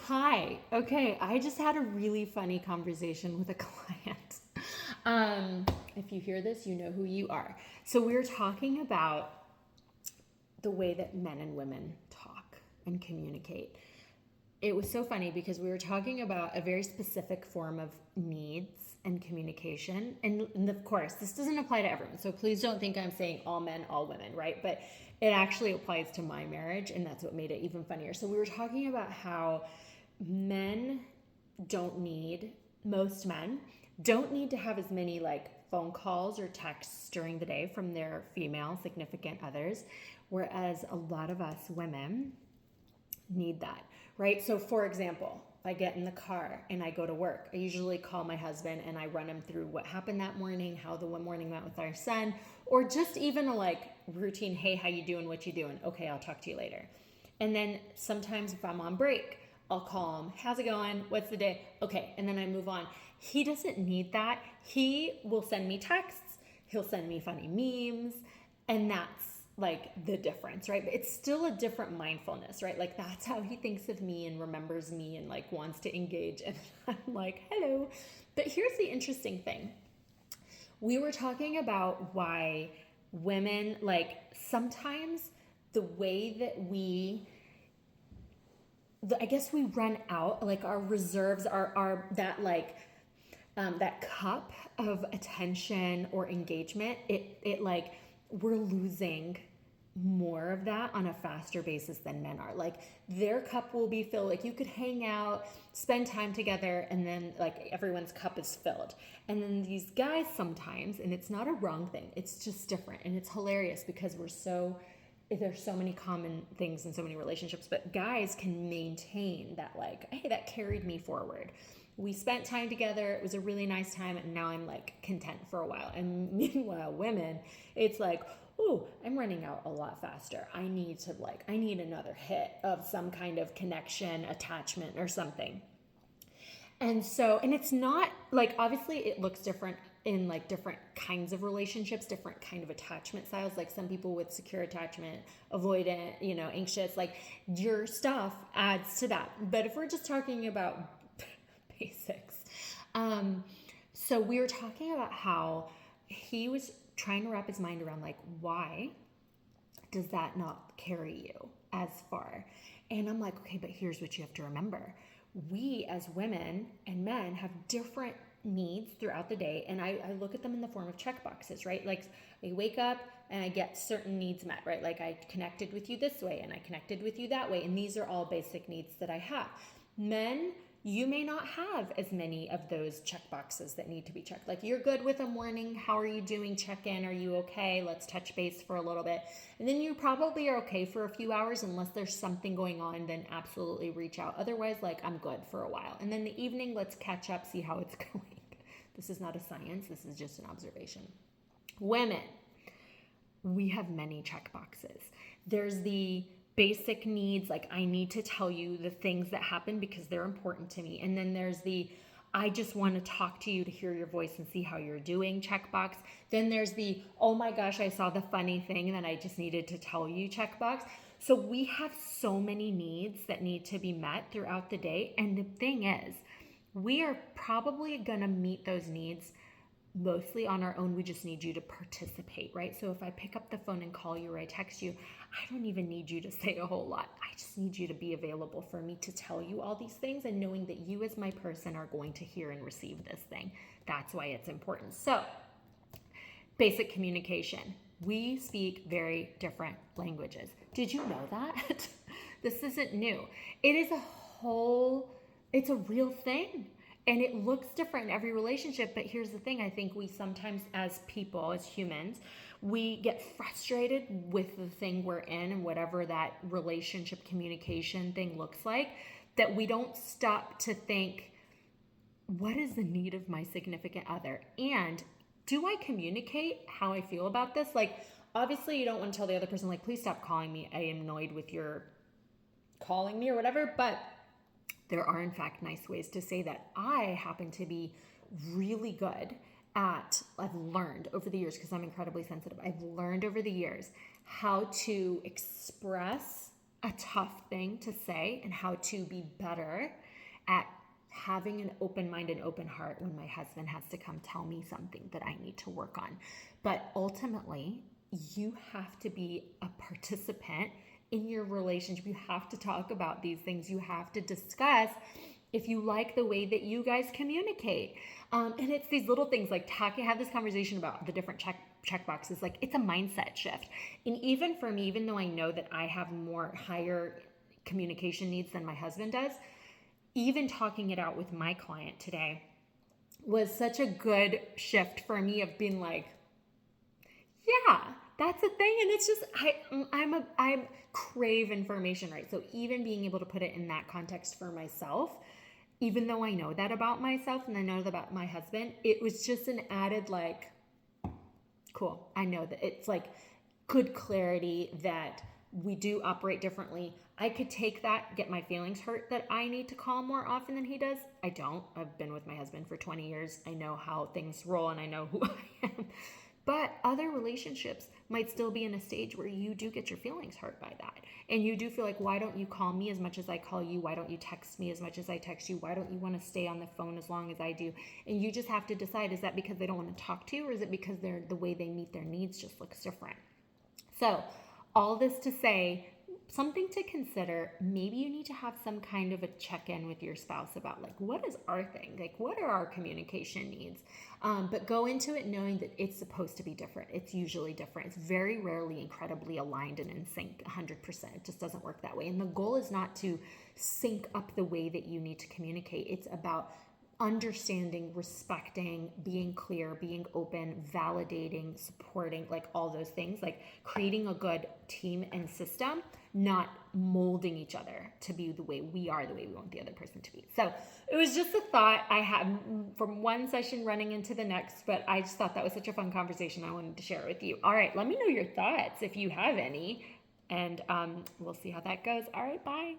Hi. Okay, I just had a really funny conversation with a client. If you hear this, you know who you are. So we were talking about the way that men and women talk and communicate. It was so funny because we were talking about a very specific form of needs and communication. And of course, this doesn't apply to everyone. So please don't think I'm saying all men, all women, right? But it actually applies to my marriage, and that's what made it even funnier. So we were talking about how men don't need, most men don't need to have as many like phone calls or texts during the day from their female significant others, whereas a lot of us women need that, right? So, for example, I get in the car and I go to work. I usually call my husband and I run him through what happened that morning, how the one morning went with our son, or just even a like routine, hey, how you doing, what you doing? Okay, I'll talk to you later. And then sometimes if I'm on break, I'll call him, how's it going? What's the day? Okay, and then I move on. He doesn't need that. He will send me texts, he'll send me funny memes, and that's like the difference, right? But it's still a different mindfulness, right? Like that's how he thinks of me and remembers me and like wants to engage. And I'm like, hello. But here's the interesting thing. We were talking about why women, like sometimes the way that I guess we run out, like our reserves are that like, that cup of attention or engagement, it like we're losing more of that on a faster basis than men are. Like their cup will be filled, like you could hang out, spend time together, and then like everyone's cup is filled. And then these guys sometimes, and it's not a wrong thing, it's just different, and it's hilarious because there's so many common things in so many relationships, but guys can maintain that like, hey, that carried me forward. We spent time together, it was a really nice time, and now I'm like content for a while. And meanwhile, women, it's like, oh, I'm running out a lot faster. I need another hit of some kind of connection, attachment, or something. And it's not like, obviously it looks different in like different kinds of relationships, different kind of attachment styles. Like some people with secure attachment, avoidant, anxious, like your stuff adds to that. But if we're just talking about basics, so we were talking about how he was trying to wrap his mind around like, why does that not carry you as far? And I'm like, okay, but here's what you have to remember. We as women and men have different needs throughout the day, and I look at them in the form of check boxes, right? Like I wake up and I get certain needs met, right? Like I connected with you this way and I connected with you that way, and these are all basic needs that I have. Men, you may not have as many of those check boxes that need to be checked. Like you're good with a morning, how are you doing? Check in, are you okay? Let's touch base for a little bit. And then you probably are okay for a few hours unless there's something going on, then absolutely reach out. Otherwise, like I'm good for a while. And then the evening, let's catch up, see how it's going. This is not a science, this is just an observation. Women, we have many check boxes. There's the basic needs, like I need to tell you the things that happen because they're important to me. And then there's the I just want to talk to you to hear your voice and see how you're doing checkbox. Then there's the oh my gosh, I saw the funny thing that I just needed to tell you checkbox. So we have so many needs that need to be met throughout the day. And the thing is, we are probably going to meet those needs mostly on our own. We just need you to participate, right? So if I pick up the phone and call you or I text you, I don't even need you to say a whole lot. I just need you to be available for me to tell you all these things, and knowing that you as my person are going to hear and receive this thing. That's why it's important. So basic communication. We speak very different languages. Did you know that? This isn't new. It's a real thing. And it looks different in every relationship, but here's the thing. I think we sometimes, as people, as humans, we get frustrated with the thing we're in and whatever that relationship communication thing looks like, that we don't stop to think, what is the need of my significant other? And do I communicate how I feel about this? Like, obviously you don't want to tell the other person, like, please stop calling me. I am annoyed with your calling me or whatever, but there are, in fact, nice ways to say that. I happen to be really good I've learned over the years, because I'm incredibly sensitive, I've learned over the years how to express a tough thing to say, and how to be better at having an open mind and open heart when my husband has to come tell me something that I need to work on. But ultimately, you have to be a participant in your relationship. You have to talk about these things. You have to discuss if you like the way that you guys communicate. And it's these little things like have this conversation about the different check boxes. Like, it's a mindset shift. And even for me, even though I know that I have more higher communication needs than my husband does, even talking it out with my client today was such a good shift for me of being like, yeah, that's a thing. And it's just, I crave information, right? So even being able to put it in that context for myself, even though I know that about myself and I know that about my husband, it was just an added like, cool. I know that it's like good clarity that we do operate differently. I could take that, get my feelings hurt that I need to call more often than he does. I don't. I've been with my husband for 20 years. I know how things roll and I know who I am. But other relationships might still be in a stage where you do get your feelings hurt by that. And you do feel like, why don't you call me as much as I call you? Why don't you text me as much as I text you? Why don't you want to stay on the phone as long as I do? And you just have to decide, is that because they don't want to talk to you, or is it because the way they meet their needs just looks different? So all this to say, something to consider, maybe you need to have some kind of a check-in with your spouse about like, what is our thing? Like, what are our communication needs? But go into it knowing that it's supposed to be different. It's usually different. It's very rarely incredibly aligned and in sync 100%. It just doesn't work that way. And the goal is not to sync up the way that you need to communicate. It's about understanding, respecting, being clear, being open, validating, supporting, like all those things, like creating a good team and system, not molding each other to be the way we are, the way we want the other person to be. So it was just a thought I had from one session running into the next, but I just thought that was such a fun conversation. I wanted to share it with you. All right, let me know your thoughts if you have any, and we'll see how that goes. All right, bye.